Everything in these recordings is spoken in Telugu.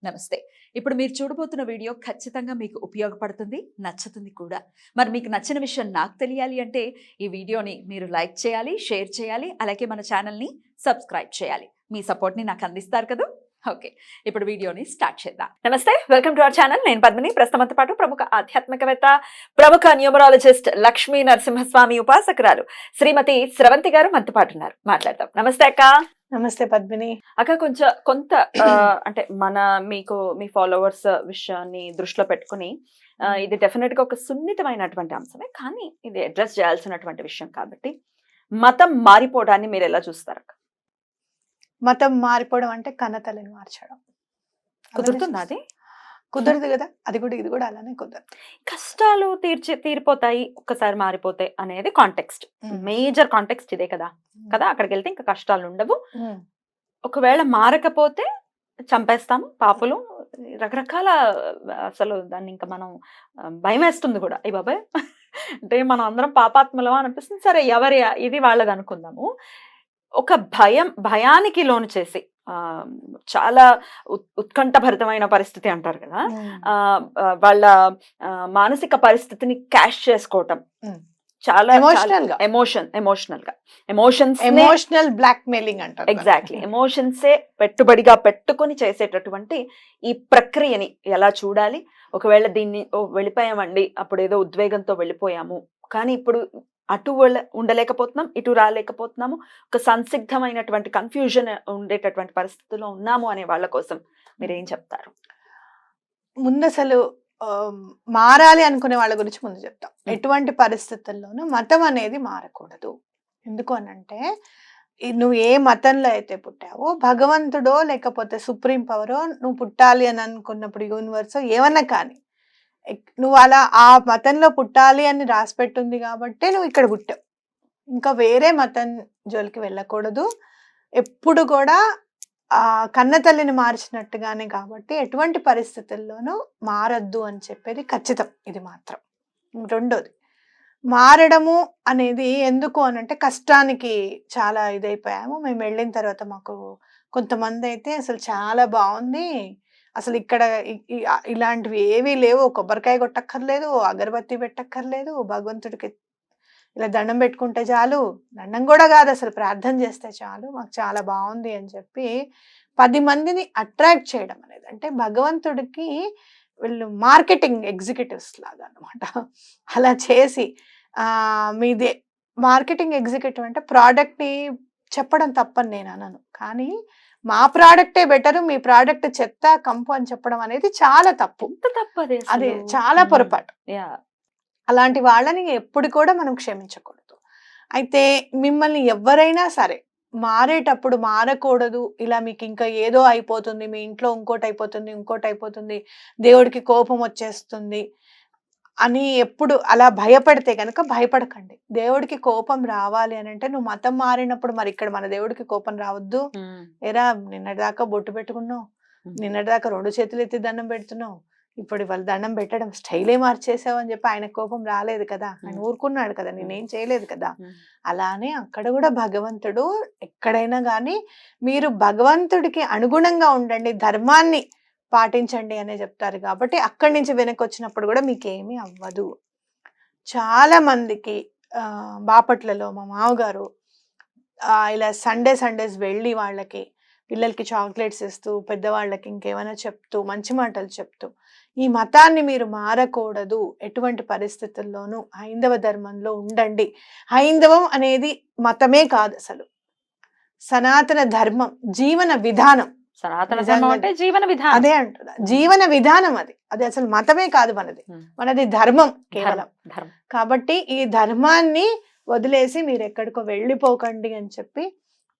నమస్తే. ఇప్పుడు మీరు చూడబోతున్న వీడియో ఖచ్చితంగా మీకు ఉపయోగపడుతుంది, నచ్చుతుంది కూడా. మరి మీకు నచ్చిన విషయం నాకు తెలియాలి అంటే ఈ వీడియోని మీరు లైక్ చేయాలి, షేర్ చేయాలి, అలాగే మన ఛానల్‌ని సబ్స్క్రైబ్ చేయాలి. మీ సపోర్ట్‌ని నాకు అందిస్తారు కదా! ఓకే. ఇప్పుడు వీడియోని స్టార్ట్ చేద్దాం. నమస్తే. Welcome to our channel. నేను పద్మిని. ప్రస్తుతంతో పాటు ప్రముఖ ఆధ్యాత్మికవేత్త, ప్రముఖ న్యూమరాలజిస్ట్ లక్ష్మీ నరసింహస్వామి ఉపాసకురాలు శ్రీమతి స్రవంతి గారు మనతో పాటు ఉన్నారు. మాట్లాడదాం. నమస్తే అక్క. నమస్తే పద్మిని. అక్క కొంత అంటే మీకు మీ ఫాలోవర్స్ విషయాన్ని దృష్టిలో పెట్టుకుని ఇది డెఫినెట్ గా ఒక సున్నితమైనటువంటి అంశమే, కానీ ఇది అడ్రస్ చేయాల్సినటువంటి విషయం కాబట్టి మతం మారిపోవడాన్ని మీరు ఎలా చూస్తారు అక్క? మతం మారిపోవడం అంటే కన్నతల్లిని మార్చడం. కుదురుతుందా అది? కుదరదు కదా, అది కూడా ఇది కూడా అలానే కుదరదు. కష్టాలు తీరిపోతాయి ఒక్కసారి మారిపోతే అనేది కాంటెక్స్ట్, మేజర్ కాంటెక్స్ట్ ఇదే కదా. అక్కడికి వెళ్తే ఇంకా కష్టాలు ఉండవు. ఒకవేళ మారకపోతే చంపేస్తాము, పాపులు, రకరకాల, అసలు దాన్ని ఇంకా మనం భయం వేస్తుంది కూడా. అయ్య బాబాయ్ అంటే మనం అందరం పాపాత్మలం అనిపిస్తుంది. సరే, ఎవరి ఇది వాళ్ళది అనుకుందాము. ఒక భయానికి లోను చేసి చాలా ఉత్కంఠభరితమైన పరిస్థితి అంటారు కదా, వాళ్ళ మానసిక పరిస్థితిని క్యాష్ చేసుకోవటం, చాలా ఎమోషనల్ బ్లాక్ మెయిలింగ్ అంటారు. ఎగ్జాక్ట్లీ, ఎమోషన్సే పెట్టుబడిగా పెట్టుకుని చేసేటటువంటి ఈ ప్రక్రియని ఎలా చూడాలి? ఒకవేళ దీన్ని వెళ్ళిపోయామండి, అప్పుడు ఏదో ఉద్వేగంతో వెళ్ళిపోయాము, కానీ ఇప్పుడు అటు ఉండలేకపోతున్నాం, ఇటు రాలేకపోతున్నాము, ఒక సంసిగ్ధమైనటువంటి కన్ఫ్యూజన్ ఉండేటటువంటి పరిస్థితుల్లో ఉన్నాము అనే వాళ్ళ కోసం మీరేం చెప్తారు? ముందు అసలు మారాలి అనుకునే వాళ్ళ గురించి ముందు చెప్తాం. ఎటువంటి పరిస్థితుల్లోనూ మతం అనేది మారకూడదు. ఎందుకు అనంటే, నువ్వు ఏ మతంలో అయితే పుట్టావో, భగవంతుడో లేకపోతే సుప్రీం పవరో నువ్వు పుట్టాలి అని అనుకున్నప్పుడు, యూనివర్స్ ఏమన్నా కానీ, నువ్వు అలా ఆ మతంలో పుట్టాలి అని రాసిపెట్టుంది కాబట్టి నువ్వు ఇక్కడ పుట్టావు. ఇంకా వేరే మతం జోలికి వెళ్ళకూడదు. ఎప్పుడు కూడా ఆ కన్నతల్లిని మార్చినట్టుగానే, కాబట్టి ఎటువంటి పరిస్థితుల్లోనూ మారద్దు అని చెప్పేది ఖచ్చితం. ఇది మాత్రం. రెండోది, మారడము అనేది ఎందుకు అనంటే, కష్టానికి చాలా ఇదైపోయాము. మేము వెళ్ళిన తర్వాత మాకు కొంతమంది అయితే అసలు చాలా బాగుంది, అసలు ఇక్కడ ఇలాంటివి ఏవీ లేవు, కొబ్బరికాయ కొట్టక్కర్లేదు, అగరబత్తి పెట్టక్కర్లేదు, భగవంతుడికి ఇలా దండం పెట్టుకుంటే చాలు, దండం కూడా కాదు అసలు ప్రార్థన చేస్తే చాలు, మాకు చాలా బాగుంది అని చెప్పి 10 మందిని అట్రాక్ట్ చేయడం అనేది, అంటే భగవంతుడికి వీళ్ళు మార్కెటింగ్ ఎగ్జిక్యూటివ్స్ లాగా అనమాట. అలా చేసి మీదే మార్కెటింగ్ ఎగ్జిక్యూటివ్ అంటే ప్రోడక్ట్ని చెప్పడం తప్పని నేను అనను, కానీ మా ప్రోడక్టే బెటరు, మీ ప్రోడక్ట్ చెత్త కంపు అని చెప్పడం అనేది చాలా తప్పు. అది చాలా పొరపాటు. అలాంటి వాళ్ళని ఎప్పుడు కూడా మనం క్షమించకూడదు. అయితే మిమ్మల్ని ఎవరైనా సరే మారేటప్పుడు మారకూడదు, ఇలా మీకు ఇంకా ఏదో అయిపోతుంది, మీ ఇంట్లో ఇంకోటి అయిపోతుంది, దేవుడికి కోపం వచ్చేస్తుంది అని ఎప్పుడు అలా భయపడితే కనుక భయపడకండి. దేవుడికి కోపం రావాలి అని అంటే, నువ్వు మతం మారినప్పుడు మరి ఇక్కడ మన దేవుడికి కోపం రావద్దు. ఏరా, నిన్నటిదాకా బొట్టు పెట్టుకున్నావు, నిన్నటిదాకా 2 చేతులు ఎత్తి దండం పెడుతున్నావు, ఇప్పుడు వాళ్ళు దండం పెట్టడం స్టైలే మార్చేసావు అని చెప్పి ఆయన కోపం రాలేదు కదా, ఆయన ఊరుకున్నాడు కదా, నేనేం చేయలేదు కదా. అలానే అక్కడ కూడా భగవంతుడు ఎక్కడైనా కానీ మీరు భగవంతుడికి అనుగుణంగా ఉండండి, ధర్మాన్ని పాటించండి అనే చెప్తారు. కాబట్టి అక్కడి నుంచి వెనక్కి వచ్చినప్పుడు కూడా మీకేమీ అవ్వదు. చాలా మందికి బాపట్లలో మా మామగారు ఇలా సండేస్ వెళ్ళి వాళ్ళకి పిల్లలకి చాక్లెట్స్ ఇస్తూ, పెద్దవాళ్ళకి ఇంకేమైనా చెప్తూ, మంచి మాటలు చెప్తూ, ఈ మతాన్ని మీరు మారకూడదు, ఎటువంటి పరిస్థితుల్లోనూ హైందవ ధర్మంలో ఉండండి. హైందవం అనేది మతమే కాదు, అసలు సనాతన ధర్మం, జీవన విధానం. అదే అంటున్నా, జీవన విధానం అది, అది అసలు మతమే కాదు, మనది ధర్మం కేవలం. కాబట్టి ఈ ధర్మాన్ని వదిలేసి మీరు ఎక్కడికో వెళ్ళిపోకండి అని చెప్పి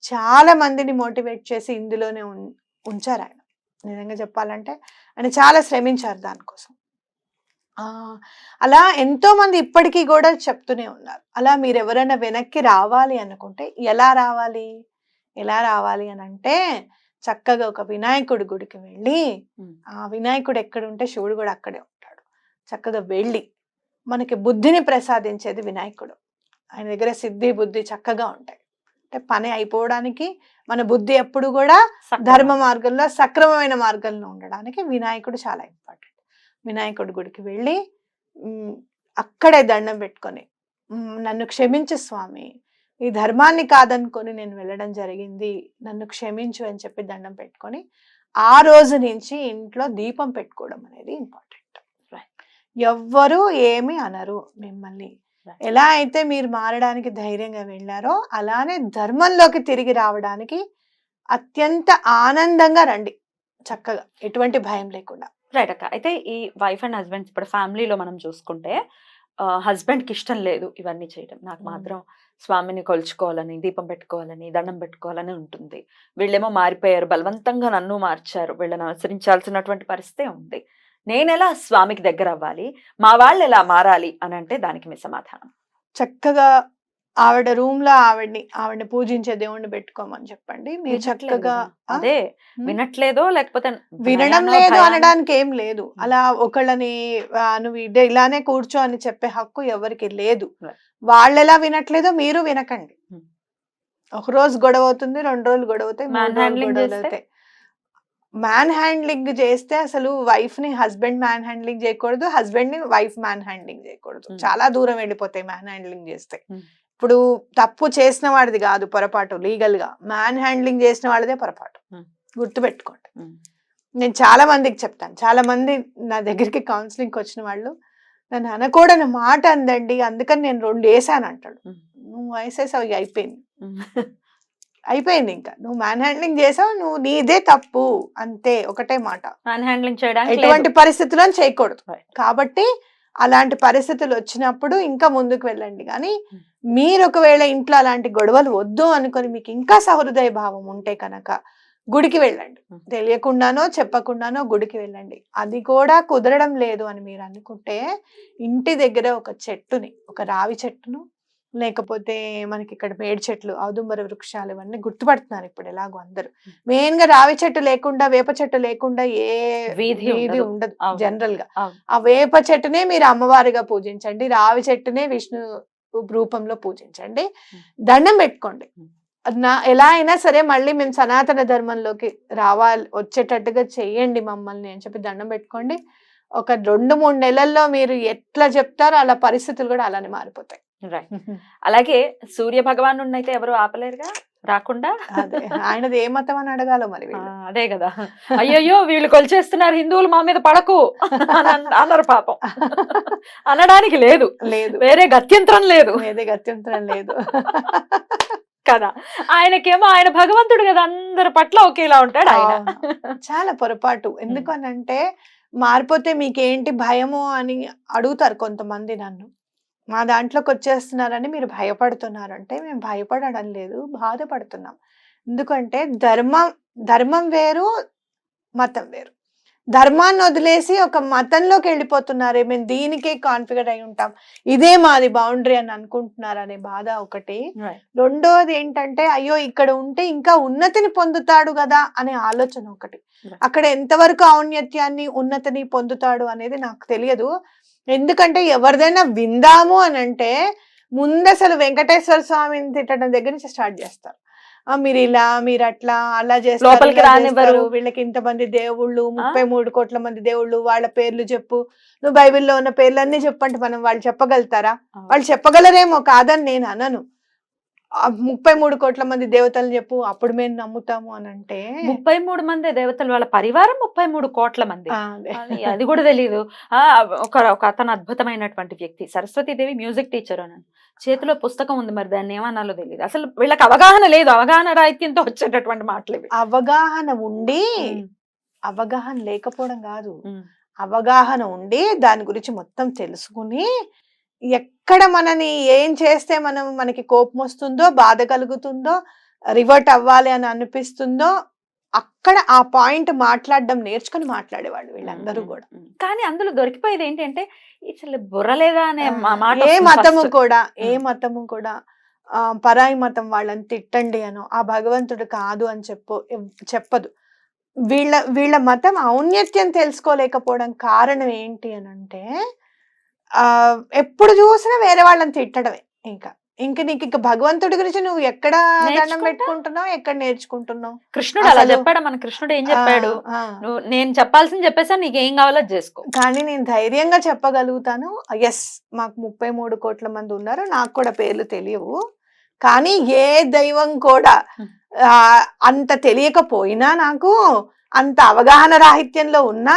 చాలా మందిని మోటివేట్ చేసి ఇందులోనే ఉంచారు ఆయన. నిజంగా చెప్పాలంటే ఆయన చాలా శ్రమించారు దానికోసం. అలా ఎంతో మంది ఇప్పటికీ కూడా చెప్తూనే ఉన్నారు. అలా మీరు ఎవరైనా వెనక్కి రావాలి అనుకుంటే ఎలా రావాలి అని అంటే, చక్కగా ఒక వినాయకుడి గుడికి వెళ్ళి, ఆ వినాయకుడు ఎక్కడ ఉంటే శివుడు కూడా అక్కడే ఉంటాడు. చక్కగా వెళ్ళి, మనకి బుద్ధిని ప్రసాదించేది వినాయకుడు, ఆయన దగ్గర సిద్ధి బుద్ధి చక్కగా ఉంటాయి. అంటే పని అయిపోవడానికి మన బుద్ధి ఎప్పుడు కూడా సక్రమం. ధర్మ మార్గంలో సక్రమమైన మార్గంలో ఉండడానికి వినాయకుడు చాలా ఇంపార్టెంట్. వినాయకుడి గుడికి వెళ్ళి అక్కడే దండం పెట్టుకొని నన్ను క్షమించు స్వామి, ఈ ధర్మాన్ని కాదనుకొని నేను వెళ్ళడం జరిగింది, నన్ను క్షమించు అని చెప్పి దండం పెట్టుకొని ఆ రోజు నుంచి ఇంట్లో దీపం పెట్టుకోవడం అనేది ఇంపార్టెంట్. ఎవ్వరూ ఏమి అనరు మిమ్మల్ని. ఎలా అయితే మీరు మారడానికి ధైర్యంగా వెళ్ళారో అలానే ధర్మంలోకి తిరిగి రావడానికి అత్యంత ఆనందంగా రండి, చక్కగా ఎటువంటి భయం లేకుండా. రైట్ అక్క. అయితే ఈ వైఫ్ అండ్ హస్బెండ్స్ ఇప్పుడు ఫ్యామిలీలో మనం చూసుకుంటే హస్బెండ్ కి ఇష్టం లేదు ఇవన్నీ చేయడం, నాకు మాత్రం స్వామిని కొలుచుకోవాలని, దీపం పెట్టుకోవాలని, దండం పెట్టుకోవాలని ఉంటుంది. వీళ్ళేమో మారిపోయారు, బలవంతంగా నన్ను మార్చారు, వీళ్ళని అనుసరించాల్సినటువంటి పరిస్థితి ఉంది. నేను ఎలా స్వామికి దగ్గర అవ్వాలి, మా వాళ్ళు ఎలా మారాలి అని అంటే దానికి మీ సమాధానం? చక్కగా ఆవిడ రూమ్ లో ఆవిడని పూజించే దేవుణ్ణి పెట్టుకోమని చెప్పండి. మీరు చక్కగా అదే వినట్లేదో లేకపోతే వినడం లేదు అనడానికి ఏం లేదు. అలా ఒకళ్ళని నువ్వు ఇలానే కూర్చో అని చెప్పే హక్కు ఎవరికి లేదు. వాళ్ళు ఎలా వినట్లేదో మీరు వినకండి. ఒక రోజు గొడవ అవుతుంది, 2 రోజులు గొడవ అవుతాయి, 3 రోజులు గొడవలు అవుతాయి. మ్యాన్ హ్యాండ్లింగ్ చేస్తే అసలు వైఫ్ ని హస్బెండ్ మ్యాన్ హ్యాండ్లింగ్ చేయకూడదు, హస్బెండ్ ని వైఫ్ మ్యాన్ హ్యాండ్లింగ్ చేయకూడదు. చాలా దూరం వెళ్ళిపోతాయి మ్యాన్ హ్యాండ్లింగ్ చేస్తే. ఇప్పుడు తప్పు చేసిన వాడిది కాదు పొరపాటు, లీగల్ గా మ్యాన్ హ్యాండ్లింగ్ చేసిన వాడిదే పొరపాటు, గుర్తుపెట్టుకోండి. నేను చాలా మందికి చెప్తాను, చాలా మంది నా దగ్గరికి కౌన్సిలింగ్ వచ్చిన వాళ్ళు నన్ను అనకూడని మాట అందండి అందుకని నేను 2 వేసాను అంటాడు. నువ్వు వేసేసావు, అయిపోయింది, ఇంకా నువ్వు మ్యాన్ హ్యాండ్లింగ్ చేసావు, నువ్వు నీదే తప్పు అంతే, ఒకటే మాట. మ్యాన్ హ్యాండ్లింగ్ చేయడానికి ఎటువంటి పరిస్థితుల్లో చేయకూడదు. కాబట్టి అలాంటి పరిస్థితులు వచ్చినప్పుడు ఇంకా ముందుకు వెళ్ళండి. కానీ మీరు ఒకవేళ ఇంట్లో అలాంటి గొడవలు వద్దు అనుకొని మీకు ఇంకా సహృదయ భావం ఉంటే కనుక గుడికి వెళ్ళండి. తెలియకుండానో చెప్పకుండానో గుడికి వెళ్ళండి. అది కూడా కుదరడం లేదు అని మీరు అనుకుంటే ఇంటి దగ్గర ఒక చెట్టుని, ఒక రావి చెట్టును, లేకపోతే మనకి ఇక్కడ మేడి చెట్లు, ఔదుంబర వృక్షాలు, ఇవన్నీ గుర్తుపడుతున్నారు ఇప్పుడు ఎలాగో అందరూ. మెయిన్ గా రావి చెట్టు లేకుండా, వేప చెట్టు లేకుండా ఏ వీధి ఉండదు జనరల్ గా. ఆ వేప చెట్టునే మీరు అమ్మవారిగా పూజించండి, రావి చెట్టునే విష్ణు రూపంలో పూజించండి, దండం పెట్టుకోండి. ఎలా అయినా సరే మళ్ళీ మేము సనాతన ధర్మంలోకి వచ్చేటట్టుగా చెయ్యండి మమ్మల్ని అని చెప్పి దండం పెట్టుకోండి. ఒక 2-3 నెలల్లో మీరు ఎట్లా చెప్తారో అలా పరిస్థితులు కూడా అలానే మారిపోతాయి. అలాగే సూర్య భగవాను అయితే ఎవరు ఆపలేరుగా రాకుండా. ఆయనది ఏ మతం అని అడగాలో మరి. అదే కదా, అయ్యయ్యో వీళ్ళు కొలిచేస్తున్నారు, హిందువులు మా మీద పడకు అన్నారు పాపం. అనడానికి లేదు, వేరే గత్యంతరం లేదు కదా. ఆయనకేమో ఆయన భగవంతుడు కదా, అందరి పట్ల ఒకేలా ఉంటాడు ఆయన. చాలా పొరపాటు. ఎందుకనంటే మారిపోతే మీకేంటి భయము అని అడుగుతారు కొంతమంది నన్ను. మా దాంట్లోకి వచ్చేస్తున్నారని మీరు భయపడుతున్నారంటే మేము భయపడడం లేదు, బాధపడుతున్నాం. ఎందుకంటే ధర్మం వేరు, మతం వేరు. ధర్మాన్ని వదిలేసి ఒక మతంలోకి వెళ్ళిపోతున్నారే, మేము దీనికే కాన్ఫిగర్ అయి ఉంటాం, ఇదే మాది బౌండరీ అని అనుకుంటున్నారు అనే బాధ ఒకటి. రెండోది ఏంటంటే అయ్యో ఇక్కడ ఉంటే ఇంకా ఉన్నతిని పొందుతాడు కదా అనే ఆలోచన ఒకటి. అక్కడ ఎంతవరకు ఔన్నత్యాన్ని, ఉన్నతిని పొందుతాడు అనేది నాకు తెలియదు. ఎందుకంటే ఎవరిదైనా విందాము అని అంటే ముందు అసలు వెంకటేశ్వర స్వామిని తిట్టడం దగ్గర నుంచి స్టార్ట్ చేస్తారు. మీరు ఇలా, మీరు అట్లా, అలా చేస్తారు, వీళ్ళకి ఇంతమంది దేవుళ్ళు, 33 కోట్ల మంది దేవుళ్ళు, వాళ్ళ పేర్లు చెప్పు, నువ్వు బైబిల్లో ఉన్న పేర్లన్నీ చెప్పంటే మనం వాళ్ళు చెప్పగలుగుతారా? వాళ్ళు చెప్పగలరేమో, కాదని నేను అనను. 33 కోట్ల మంది దేవతలు చెప్పు, అప్పుడు మేము నమ్ముతాము అని అంటే. 33 మంది దేవతలు, వాళ్ళ పరివారం 33 కోట్ల మంది, అది కూడా తెలియదు. ఒక అతను అద్భుతమైనటువంటి వ్యక్తి, సరస్వతీదేవి మ్యూజిక్ టీచర్ అని, చేతిలో పుస్తకం ఉంది, మరి దాన్ని ఏమన్నాలో తెలియదు. అసలు వీళ్ళకి అవగాహన లేదు, అవగాహన రాహిత్యంతో వచ్చేటటువంటి మాటలు. అవగాహన ఉండి అవగాహన లేకపోవడం కాదు, అవగాహన ఉండి దాని గురించి మొత్తం తెలుసుకుని ఎక్కడ మనని ఏం చేస్తే మనకి కోపం వస్తుందో, బాధ కలుగుతుందో, రివర్ట్ అవ్వాలి అని అనిపిస్తుందో అక్కడ ఆ పాయింట్ మాట్లాడడం నేర్చుకుని మాట్లాడేవాళ్ళు వీళ్ళందరూ కూడా. కానీ అందులో దొరికిపోయేది ఏంటంటే అసలు బుర్రలేదా అనే మాట. ఏ మతము కూడా పరాయి మతం వాళ్ళని తిట్టండి అనో, ఆ భగవంతుడు కాదు అని చెప్పదు. వీళ్ళ మతం ఔన్నత్యం తెలుసుకోలేకపోవడం కారణం ఏంటి అని అంటే ఎప్పుడు చూసినా వేరే వాళ్ళని తిట్టడమే. ఇంకా ఇంక నీకు ఇక భగవంతుడి గురించి నువ్వు ఎక్కడ దండం నేర్చుకుంటా. పెట్టుకుంటున్నావు, ఎక్కడ నేర్చుకుంటున్నావు? కృష్ణుడు అలా అసలు- చెప్పాడు, మన కృష్ణుడు ఏం చెప్పాడు, ఆ, ఆ. నువ్వు నేను చెప్పాల్సింది చెప్పేసా, నీకేం కావాలో అది చేసుకో. కానీ నేను ధైర్యంగా చెప్పగలుగుతాను, ఎస్ మాకు 33 కోట్ల మంది ఉన్నారు, నాకు కూడా పేర్లు తెలియవు, కానీ ఏ దైవం కూడా ఆ, అంత తెలియకపోయినా, నాకు అంత అవగాహన రాహిత్యంలో ఉన్నా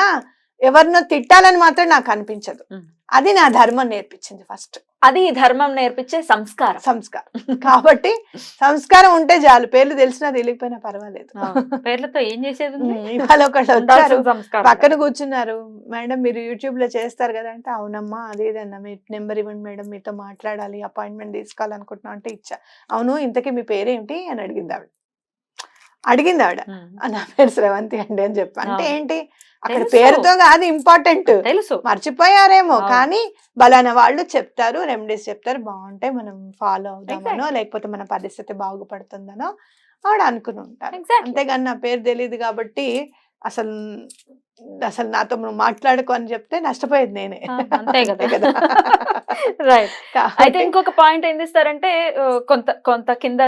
ఎవరినో తిట్టాలని మాత్రం నాకు అనిపించదు. ఉం. అది నా ధర్మం నేర్పించింది ఫస్ట్. అది ఈ ధర్మం నేర్పించే సంస్కారం. సంస్కారం. కాబట్టి సంస్కారం ఉంటే చాలు, పేర్లు తెలిసినా తెలియకపోయినా పర్వాలేదు. పేర్లతో ఏం చేసేది ఉంది? ఇవాళ ఒకళ్ళు వచ్చారు, ఉండాల్సిన సంస్కారం. పక్కన కూర్చున్నారు, మేడం మీరు యూట్యూబ్ లో చేస్తారు కదా అంటే, అవునమ్మా అదేదన్నా మీ నెంబర్ ఇవ్వండి మేడం, మీతో మాట్లాడాలి, అపాయింట్మెంట్ తీసుకోవాలనుకుంటున్నా అంటే ఇచ్చా. అవును ఇంతకీ మీ పేరేంటి అని అడిగింది ఆవిడ. ఉం. నా పేరు శ్రవంతి అండి అని చెప్పి. అంటే అవును. ఏంటి, అక్కడ తెలుసు. పేరుతో కాదు ఇంపార్టెంట్, తెలుసు. మర్చిపోయారేమో, అవును. కానీ బలానా వాళ్ళు చెప్తారు, రెమెడీస్ చెప్తారు, బాగుంటాయి, మనం ఫాలో అవుదామనో Exactly. లేకపోతే మన పరిస్థితి బాగుపడుతుందనో ఆవిడ అనుకుని ఉంటారు. Exactly. అంతేగాని నా పేరు తెలియదు కాబట్టి అసలు అసలు నాతో నువ్వు మాట్లాడుకో అని చెప్తే నష్టపోయేది నేనే. అంతే అంతే కదా. కదా. రైట్. అయితే కాబట్టి ఇంకొక పాయింట్ ఏం చేస్తారంటే, కొంత కొంత కింద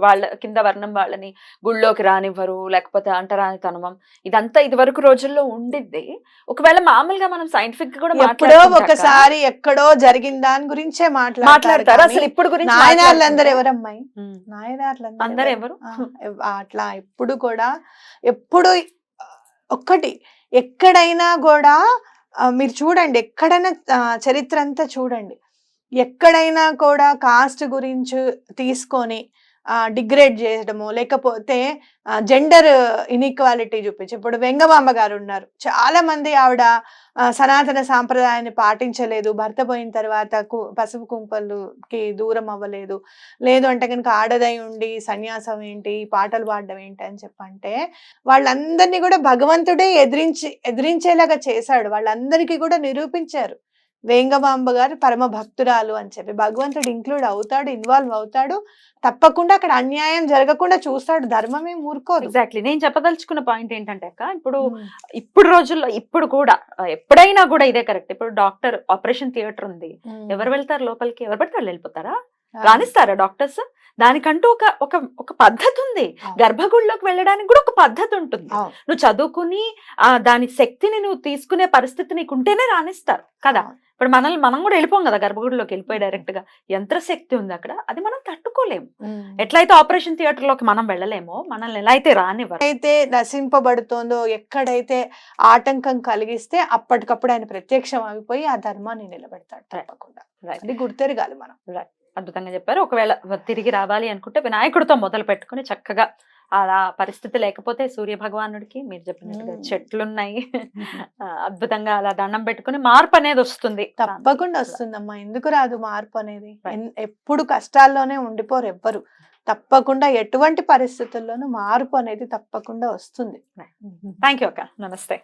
వాళ్ళ కింద వర్ణం వాళ్ళని గుళ్ళోకి రానివ్వరు, లేకపోతే అంటరానితనం, ఇదంతా ఇది వరకు రోజుల్లో ఉండిద్ది. ఒకవేళ మామూలుగా మనం సైంటిఫిక్ కూడా ఎప్పుడో మాట్లాడుకుంటాక ఒకసారి ఎక్కడో జరిగిన దాని గురించే మాట్లాడతారు. అసలు ఇప్పుడు గురించి నాయనార్లందరూ ఎవరమ్మాయి, ఉం. నాయనార్లందరూ అందరు ఎవరు? అట్లా ఎప్పుడు కూడా ఎప్పుడు ఒక్కటి ఎక్కడైనా కూడా మీరు చూడండి, ఎక్కడైనా చరిత్ర అంతా చూడండి, ఎక్కడైనా కూడా కాస్ట్ గురించి తీసుకొని డిగ్రేడ్ చేయడము, లేకపోతే జెండర్ ఇన్ఈక్వాలిటీ చూపించి, ఇప్పుడు వెంగమాంబ గారు ఉన్నారు, చాలా మంది ఆవిడ సనాతన సాంప్రదాయాన్ని పాటించలేదు, భర్త పోయిన తర్వాత పసుపు కుంకుమలకి దూరం అవ్వలేదు, లేదు అంటే కనుక ఆడదై ఉండి సన్యాసం ఏంటి, పాటలు పాడడం ఏంటి అని చెప్పంటే, వాళ్ళందరినీ కూడా భగవంతుడే ఎదిరించేలాగా చేశాడు, వాళ్ళందరికీ కూడా నిరూపించారు వేంగమాంబ గారు పరమ భక్తురాలు అని చెప్పి. భగవంతుడు ఇంక్లూడ్ అవుతాడు, ఇన్వాల్వ్ అవుతాడు, తప్పకుండా అక్కడ అన్యాయం జరగకుండా చూస్తాడు, ధర్మమే ఊరుకోదు. ఎగ్జాక్ట్లీ. నేను చెప్పదలుచుకున్న పాయింట్ ఏంటంటే అక్క, ఇప్పుడు రోజుల్లో ఇప్పుడు కూడా ఎప్పుడైనా కూడా ఇదే కరెక్ట్. ఇప్పుడు డాక్టర్ ఆపరేషన్ థియేటర్ ఉంది, ఎవరు వెళ్తారు లోపలికి? ఎవరు పడితే వాళ్ళు వెళ్ళిపోతారా? రాణిస్తారా డాక్టర్స్? దానికంటూ ఒక ఒక ఒక పద్ధతి ఉంది. గర్భగుడిలోకి వెళ్ళడానికి కూడా ఒక పద్ధతి ఉంటుంది. నువ్వు చదువుకుని దాని శక్తిని నువ్వు తీసుకునే పరిస్థితి నీకు ఉంటేనే రాణిస్తారు కదా. ఇప్పుడు మనం కూడా వెళ్ళిపోం కదా గర్భగుడిలోకి, వెళ్ళిపోయి డైరెక్ట్ గా. యంత్రశక్తి ఉంది అక్కడ, అది మనం తట్టుకోలేము. ఎట్లయితే ఆపరేషన్ థియేటర్ లోకి మనం వెళ్ళలేమో, మనల్ని ఎలా అయితే రానివ్వరు, అయితే నశింపబడుతోందో, ఎక్కడైతే ఆటంకం కలిగిస్తే అప్పటికప్పుడు ఆయన ప్రత్యక్షం అయిపోయి ఆ ధర్మాన్ని నిలబెడతాడు తప్పకుండా. అది గుర్తెరగాలి మనం. అద్భుతంగా చెప్పారు. ఒకవేళ తిరిగి రావాలి అనుకుంటే వినాయకుడితో మొదలు పెట్టుకుని చక్కగా, అలా పరిస్థితి లేకపోతే సూర్య భగవానుడికి మీరు చెప్పినట్టుగా చెట్లున్నాయి, అద్భుతంగా అలా దండం పెట్టుకుని మార్పు అనేది వస్తుంది. తప్పకుండా వస్తుందమ్మా, ఎందుకు రాదు మార్పు అనేది? ఎప్పుడు కష్టాల్లోనే ఉండిపోరు ఎవ్వరు, తప్పకుండా ఎటువంటి పరిస్థితుల్లోనూ మార్పు అనేది తప్పకుండా వస్తుంది. థ్యాంక్ యూ అక్క. నమస్తే.